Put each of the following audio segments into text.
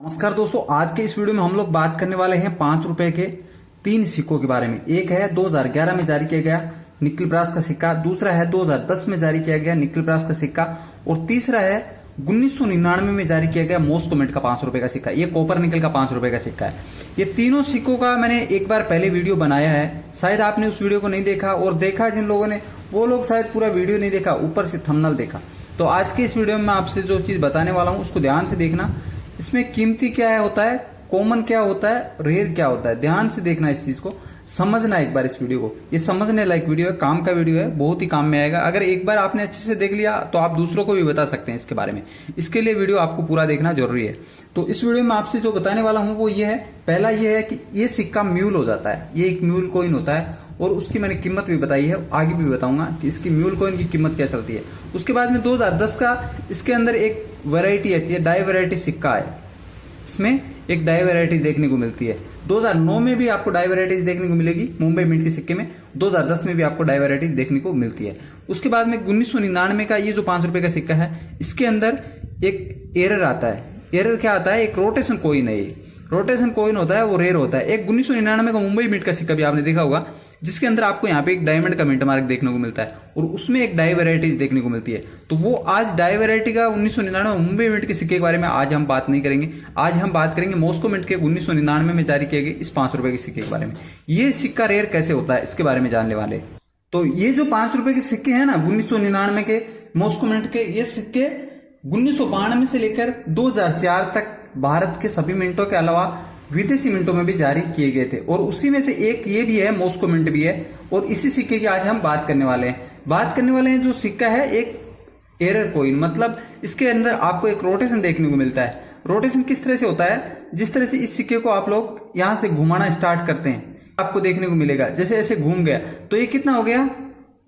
नमस्कार दोस्तों, आज के इस वीडियो में हम लोग बात करने वाले हैं 5 रुपए के 3 सिक्कों के बारे में। एक है 2011 में जारी किया गया निकल ब्रास का सिक्का, दूसरा है 2010 में जारी किया गया निकल ब्रास का सिक्का और तीसरा है 1999 में जारी किया गया मॉस्को मिंट का 5 रुपए का सिक्का। ये कॉपर निकल का 5 रुपए का सिक्का है। ये तीनों सिक्कों का मैंने एक बार पहले वीडियो बनाया है, शायद आपने उस वीडियो को नहीं देखा, और देखा जिन लोगों ने वो लोग शायद पूरा वीडियो नहीं देखा, ऊपर से थंबनेल देखा। तो आज के इस वीडियो में मैं आपसे जो चीज बताने वाला हूँ उसको ध्यान से देखना। इसमें कीमती क्या है होता है, कॉमन क्या होता है, रेयर क्या होता है, ध्यान से देखना, इस चीज को समझना एक बार। इस वीडियो को, ये समझने लायक वीडियो है, काम का वीडियो है, बहुत ही काम में आएगा। अगर एक बार आपने अच्छे से देख लिया तो आप दूसरों को भी बता सकते हैं इसके बारे में। इसके लिए वीडियो आपको पूरा देखना जरूरी है। तो इस वीडियो में आपसे जो बताने वाला हूं वो ये है, पहला ये है कि ये सिक्का म्यूल हो जाता है, ये एक म्यूल कॉइन होता है और उसकी मैंने कीमत भी बताई है, आगे भी बताऊंगा कि इसकी म्यूल कॉइन की कीमत क्या चलती है। उसके बाद में 2010 का इसके अंदर एक वैरायटी आती है, डाई वैरायटी सिक्का है। इसमें एक डाई वैरायटी देखने को मिलती है। 2009 में भी आपको डाई वैरायटी देखने को मिलेगी मुंबई मिंट के सिक्के में, 2010 में भी आपको डाई वैरायटी देखने को मिलती है। उसके बाद में 1999 का ये जो 5 रुपए का सिक्का है, इसके अंदर एक एरर आता है। एरर क्या आता है, एक रोटेशन कॉइन है। ये रोटेशन कॉइन होता है, वो रेयर होता है। एक 1999 का मुंबई मिंट का सिक्का भी आपने देखा होगा, जिसके अंदर आपको यहाँ पे एक डायमंड का मिंट मार्क देखने को मिलता है और उसमें एक डाई वैरायटी देखने को मिलती है। तो वो आज डाई वैरायटी का 1999 मुंबई मिंट के सिक्के के बारे में आज हम बात नहीं करेंगे। आज हम बात करेंगे मॉस्को मिंट के 1999 में जारी किए गए इस 5 रुपए के सिक्के के बारे में। ये सिक्का रेयर कैसे होता है इसके बारे में जानने वाले। तो ये जो 5 रुपए के सिक्के हैं ना 1999 के मॉस्को मिंट के, ये सिक्के 1992 से लेकर 2004 तक भारत के सभी मिंटों के अलावा विदेशी मिंटों में भी जारी किए गए थे। और उसी में से एक ये भी है, मॉस्को मिंट भी है। और इसी सिक्के की आज हम बात करने वाले हैं। जो सिक्का है एक एरर कॉइन, मतलब इसके अंदर आपको एक रोटेशन देखने को मिलता है। रोटेशन किस तरह से होता है, जिस तरह से इस सिक्के को आप लोग यहां से घुमाना स्टार्ट करते हैं, आपको देखने को मिलेगा जैसे ऐसे घूम गया तो ये कितना हो गया,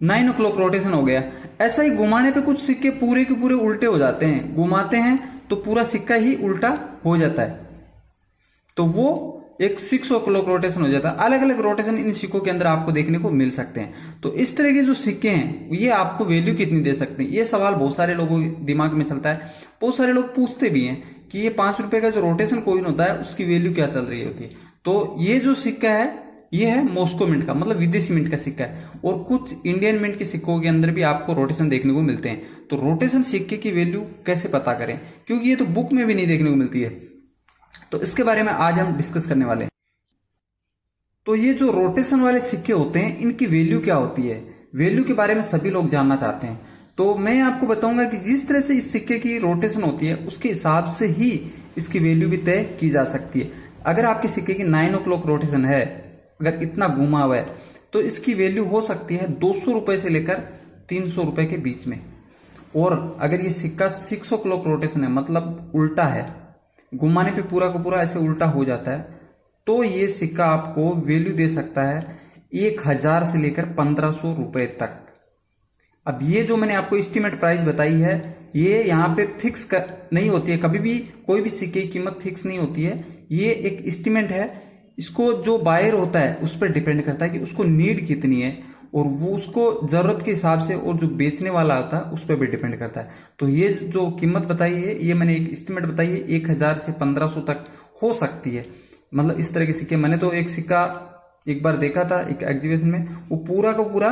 9 o'clock रोटेशन हो गया। ऐसा ही घुमाने पे कुछ सिक्के पूरे के पूरे उल्टे हो जाते हैं, घुमाते हैं तो पूरा सिक्का ही उल्टा हो जाता है, तो वो एक 6 o'clock रोटेशन हो जाता है। अलग अलग रोटेशन इन सिक्कों के अंदर आपको देखने को मिल सकते हैं। तो इस तरह के जो सिक्के हैं ये आपको वैल्यू कितनी दे सकते हैं, ये सवाल बहुत सारे लोगों के दिमाग में चलता है। बहुत सारे लोग पूछते भी हैं कि ये 5 रुपए का जो रोटेशन कॉइन होता है उसकी वैल्यू क्या चल रही होती है। तो ये जो सिक्का है ये है मॉस्को मिंट का, मतलब विदेशी मिंट का सिक्का है। और कुछ इंडियन मिंट के सिक्कों के अंदर भी आपको रोटेशन देखने को मिलते हैं। तो रोटेशन सिक्के की वैल्यू कैसे पता करें, क्योंकि ये तो बुक में भी नहीं देखने को मिलती है। तो इसके बारे में आज हम डिस्कस करने वाले हैं। तो ये जो रोटेशन वाले सिक्के होते हैं इनकी वैल्यू क्या होती है, वैल्यू के बारे में सभी लोग जानना चाहते हैं। तो मैं आपको बताऊंगा कि जिस तरह से इस सिक्के की रोटेशन होती है उसके हिसाब से ही इसकी वैल्यू भी तय की जा सकती है। अगर आपके सिक्के की 9 o'clock रोटेशन है, अगर इतना घुमा हुआ है, तो इसकी वैल्यू हो सकती है 200 रुपए से लेकर 300 रुपए के बीच में। और अगर ये सिक्का 6 o'clock रोटेशन है, मतलब उल्टा है, घुमाने पे पूरा का पूरा ऐसे उल्टा हो जाता है, तो ये सिक्का आपको वैल्यू दे सकता है 1000 से लेकर 1500 रुपए तक। अब ये जो मैंने आपको एस्टिमेट प्राइस बताई है ये यहाँ पे फिक्स नहीं होती है, कभी भी कोई भी सिक्के की कीमत फिक्स नहीं होती है। ये एक एस्टिमेट है, इसको जो बायर होता है उस पर डिपेंड करता है कि उसको नीड कितनी है और वो उसको जरूरत के हिसाब से, और जो बेचने वाला होता है उस पर भी डिपेंड करता है। तो ये जो कीमत बताई है ये मैंने एक एस्टिमेट बताई है, 1000 से 1500 तक हो सकती है। मतलब इस तरह के सिक्के, मैंने तो एक सिक्का एक बार देखा था एक एग्जीबिशन में, वो पूरा का पूरा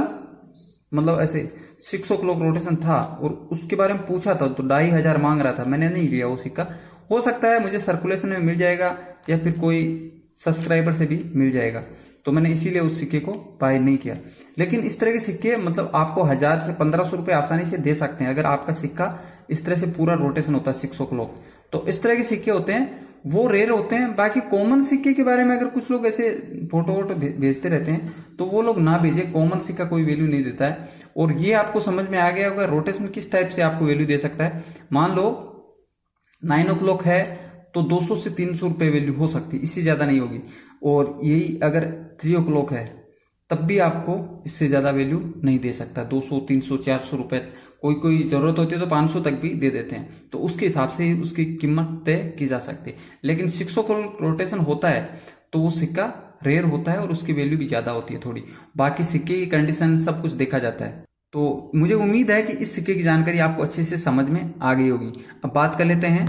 मतलब ऐसे 6 o'clock रोटेशन था और उसके बारे में पूछा था तो 2500 मांग रहा था। मैंने नहीं लिया वो सिक्का। हो सकता है मुझे सर्कुलेशन में मिल जाएगा या फिर कोई सब्सक्राइबर से भी मिल जाएगा, तो मैंने इसीलिए उस सिक्के को बाय नहीं किया। लेकिन इस तरह के सिक्के मतलब आपको 1000 से 1500 रुपए आसानी से दे सकते हैं अगर आपका सिक्का इस तरह से पूरा रोटेशन होता है 6 o'clock। तो इस तरह के सिक्के होते हैं वो रेयर होते हैं। बाकी कॉमन सिक्के के बारे में अगर कुछ लोग ऐसे फोटो वोटो भेजते रहते हैं तो वो लोग ना भेजे, कॉमन सिक्का कोई वैल्यू नहीं देता है। और ये आपको समझ में आ गया होगा रोटेशन किस टाइप से आपको वैल्यू दे सकता है। मान लो 9 o'clock है तो 200 से 300 रुपए वैल्यू हो सकती है, इससे ज्यादा नहीं होगी। और यही अगर 3 o'clock है तब भी आपको इससे ज्यादा वैल्यू नहीं दे सकता, 200 300 400 रुपए, कोई जरूरत होती है तो 500 तक भी दे देते हैं। तो उसके हिसाब से ही उसकी कीमत तय की जा सकती है। लेकिन 6 o'clock रोटेशन होता है तो वो सिक्का रेयर होता है और उसकी वैल्यू भी ज्यादा होती है थोड़ी। बाकी सिक्के की कंडीशन सब कुछ देखा जाता है। तो मुझे उम्मीद है कि इस सिक्के की जानकारी आपको अच्छे से समझ में आ गई होगी। अब बात कर लेते हैं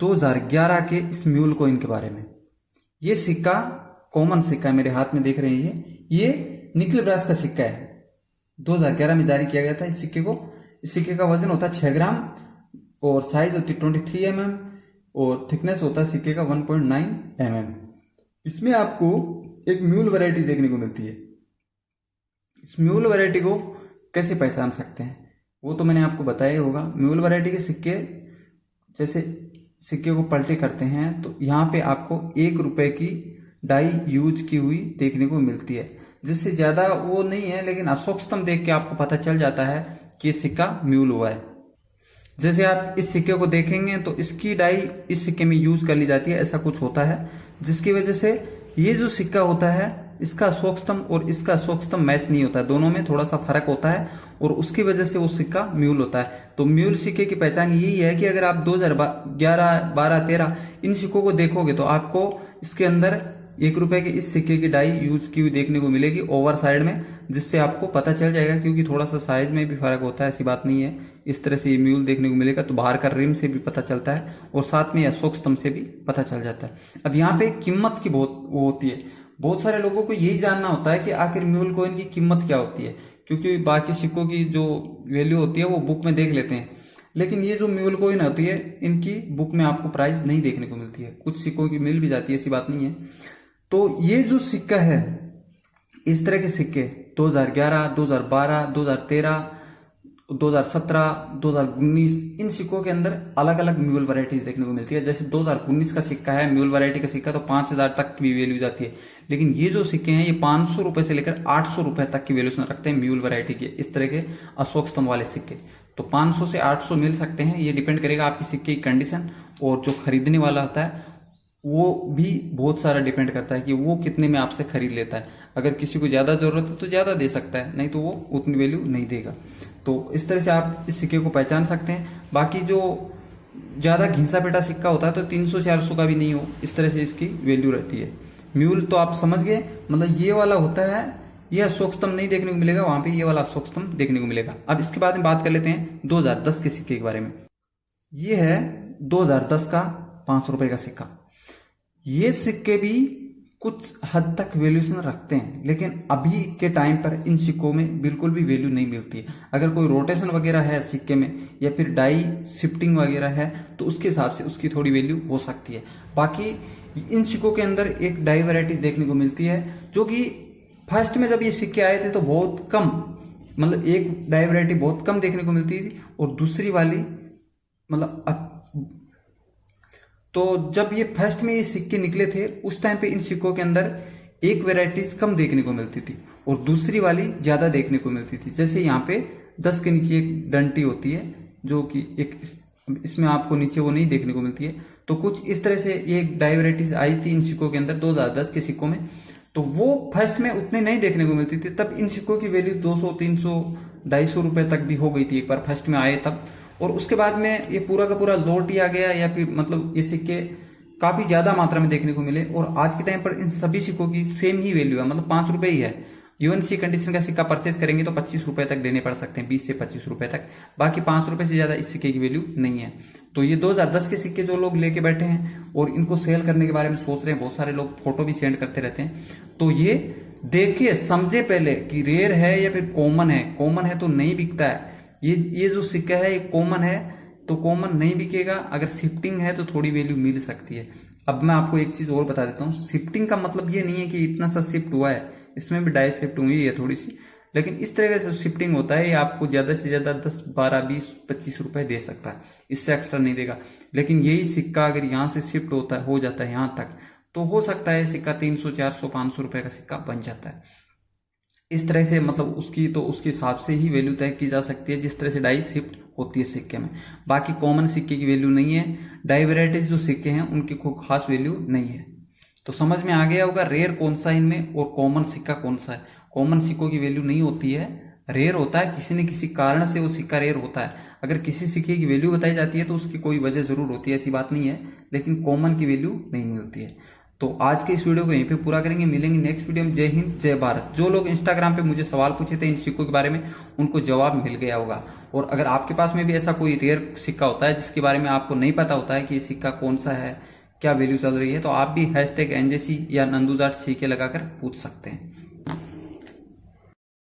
2011 के इस म्यूल कॉइन के बारे में। ये सिक्का कॉमन सिक्का है, मेरे हाथ में देख रहे हैं ये निकल ब्रास का सिक्का है। 2011 में जारी किया गया था इस सिक्के को। इस सिक्के का वजन होता है 6 ग्राम और साइज होती है 23 mm और थिकनेस होता है सिक्के का 1.9 mm। इसमें आपको एक म्यूल वैरायटी देखने को मिलती है। इस म्यूल वैरायटी को कैसे पहचान सकते हैं वो तो मैंने आपको बताया ही होगा। म्यूल वैरायटी के सिक्के जैसे सिक्के को पलटी करते हैं तो यहाँ पे आपको 1 रुपए की डाई यूज की हुई देखने को मिलती है, जिससे ज्यादा वो नहीं है, लेकिन अशोकस्तंभ देख के आपको पता चल जाता है कि ये सिक्का म्यूल हुआ है। जैसे आप इस सिक्के को देखेंगे तो इसकी डाई इस सिक्के में यूज कर ली जाती है, ऐसा कुछ होता है, जिसकी वजह से ये जो सिक्का होता है इसका अशोकस्तंभ और इसका अशोकस्तंभ मैच नहीं होता है, दोनों में थोड़ा सा फर्क होता है और उसकी वजह से वो सिक्का म्यूल होता है। तो म्यूल सिक्के की पहचान यही है कि अगर आप 2011, 12, 13 इन सिक्कों को देखोगे तो आपको इसके अंदर 1 रुपए के इस सिक्के की डाई यूज की हुई देखने को मिलेगी ओवर साइड में, जिससे आपको पता चल जाएगा, क्योंकि थोड़ा सा साइज में भी फर्क होता है, ऐसी बात नहीं है। इस तरह से ये म्यूल देखने को मिलेगा तो बाहर का रिम से भी पता चलता है और साथ में अशोक स्तंभ से भी पता चल जाता है। अब यहाँ पे कीमत की बहुत वो होती है, बहुत सारे लोगों को यही जानना होता है कि आखिर म्यूल कॉइन की कीमत क्या होती है, क्योंकि बाकी सिक्कों की जो वैल्यू होती है वो बुक में देख लेते हैं, लेकिन ये जो म्यूल कॉइन होती है इनकी बुक में आपको प्राइस नहीं देखने को मिलती है। कुछ सिक्कों की मिल भी जाती है, ऐसी बात नहीं है। तो ये जो सिक्का है, इस तरह के सिक्के 2011, 2012, 2013, 2017, 2019 इन सिक्कों के अंदर अलग अलग म्यूल वैरायटीज देखने को मिलती है। जैसे 2019 का सिक्का है म्यूल वैरायटी का सिक्का, तो 5000 तक की वैल्यू जाती है, लेकिन ये जो सिक्के हैं ये 500 रुपए से लेकर 800 रुपए तक की वैल्यूशन रखते हैं म्यूल वैरायटी के, इस तरह के अशोक स्तंभ वाले सिक्के। तो 500 से 800 मिल सकते हैं, ये डिपेंड करेगा आपकी सिक्के की कंडीशन, और जो खरीदने वाला होता है वो भी बहुत सारा डिपेंड करता है कि वो कितने में आपसे खरीद लेता है। अगर किसी को ज्यादा जरूरत है तो ज्यादा दे सकता है, नहीं तो वो उतनी वैल्यू नहीं देगा। तो इस तरह से आप इस सिक्के को पहचान सकते हैं। बाकी जो ज्यादा घिसा पेटा सिक्का होता है तो 300-400 का भी नहीं हो, इस तरह से इसकी वैल्यू रहती है। म्यूल तो आप समझ गए, मतलब ये वाला होता है, ये अशोक स्तंभ नहीं देखने को मिलेगा, वहां पे ये वाला अशोक स्तंभ देखने को मिलेगा। अब इसके बाद में बात कर लेते हैं 2010 के सिक्के के बारे में। ये है 2010 का 500 रुपए का सिक्का। ये सिक्के भी कुछ हद तक वैल्यूशन रखते हैं, लेकिन अभी के टाइम पर इन सिक्कों में बिल्कुल भी वैल्यू नहीं मिलती है। अगर कोई रोटेशन वगैरह है सिक्के में या फिर डाई शिफ्टिंग वगैरह है तो उसके हिसाब से उसकी थोड़ी वैल्यू हो सकती है। बाकी इन सिक्कों के अंदर एक डाई वैरायटी देखने को मिलती है, जो कि फर्स्ट में जब ये सिक्के आए थे तो बहुत कम, मतलब एक डाई वैरायटी बहुत कम देखने को मिलती थी, और दूसरी वाली मतलब तो जब ये फर्स्ट में ये सिक्के निकले थे उस टाइम पे इन सिक्कों के अंदर एक वैरायटीज कम देखने को मिलती थी और दूसरी वाली ज्यादा देखने को मिलती थी। जैसे यहाँ पे 10 के नीचे एक डंटी होती है, जो कि एक इसमें आपको नीचे वो नहीं देखने को मिलती है। तो कुछ इस तरह से ये डाई वैरायटीज आई थी इन सिक्कों के अंदर 2010 के सिक्कों में, तो वो फर्स्ट में उतने नहीं देखने को मिलती थी। तब इन सिक्कों की वैल्यू 200, 300, 250 रुपए तक भी हो गई थी एक बार फर्स्ट में आए तब। और उसके बाद में ये पूरा का पूरा लौट ही आ गया, या फिर मतलब ये सिक्के काफी ज्यादा मात्रा में देखने को मिले, और आज के टाइम पर इन सभी सिक्कों की सेम ही वैल्यू है, मतलब 5 रुपए ही है। यूएनसी कंडीशन का सिक्का परचेज करेंगे तो 25 रुपए तक देने पड़ सकते हैं, 20 से 25 रुपए तक। बाकी 5 रुपए से ज्यादा इस सिक्के की वैल्यू नहीं है। तो ये 2010 के सिक्के जो लोग लेके बैठे हैं और इनको सेल करने के बारे में सोच रहे हैं, बहुत सारे लोग फोटो भी सेंड करते रहते हैं, तो ये देखिए समझे पहले कि रेयर है या फिर कॉमन है। कॉमन है तो नहीं बिकता है, ये जो सिक्का है ये कॉमन है तो कॉमन नहीं बिकेगा। अगर शिफ्टिंग है तो थोड़ी वैल्यू मिल सकती है। अब मैं आपको एक चीज और बता देता हूँ, शिफ्टिंग का मतलब ये नहीं है कि इतना सा शिफ्ट हुआ है, इसमें भी डाई शिफ्ट हुई है थोड़ी सी, लेकिन इस तरह से शिफ्टिंग होता है ये आपको ज्यादा से ज्यादा 10, 12, 20, 25 रुपए दे सकता है, इससे एक्स्ट्रा नहीं देगा। लेकिन यही सिक्का अगर यहाँ से शिफ्ट होता है, हो जाता है यहाँ तक, तो हो सकता है सिक्का 300, 400, 500 रुपए का सिक्का बन जाता है। इस तरह से मतलब उसकी तो उसके हिसाब से ही वैल्यू तय की जा सकती है, जिस तरह से डाई शिफ्ट होती है सिक्के में। बाकी कॉमन सिक्के की वैल्यू नहीं है, डाई वैरायटीज जो सिक्के हैं उनकी कोई खास वैल्यू नहीं है। तो समझ में आ गया होगा रेयर कौन सा इनमें और कॉमन सिक्का कौन सा है। कॉमन सिक्कों की वैल्यू नहीं होती है, रेयर होता है, किसी न किसी कारण से वो सिक्का रेयर होता है। अगर किसी सिक्के की वैल्यू बताई जाती है तो उसकी कोई वजह जरूर होती है, ऐसी बात नहीं है, लेकिन कॉमन की वैल्यू नहीं मिलती है। तो आज के इस वीडियो को यहीं पे पूरा करेंगे, मिलेंगे नेक्स्ट वीडियो में। जय हिंद, जय भारत। जो लोग इंस्टाग्राम पे मुझे सवाल पूछे थे इन सिक्कों के बारे में, उनको जवाब मिल गया होगा। और अगर आपके पास में भी ऐसा कोई रेयर सिक्का होता है जिसके बारे में आपको नहीं पता होता है कि ये सिक्का कौन सा है, क्या वैल्यू चल रही है, तो आप भी #NJC या नंदू जाट CK लगाकर पूछ सकते हैं।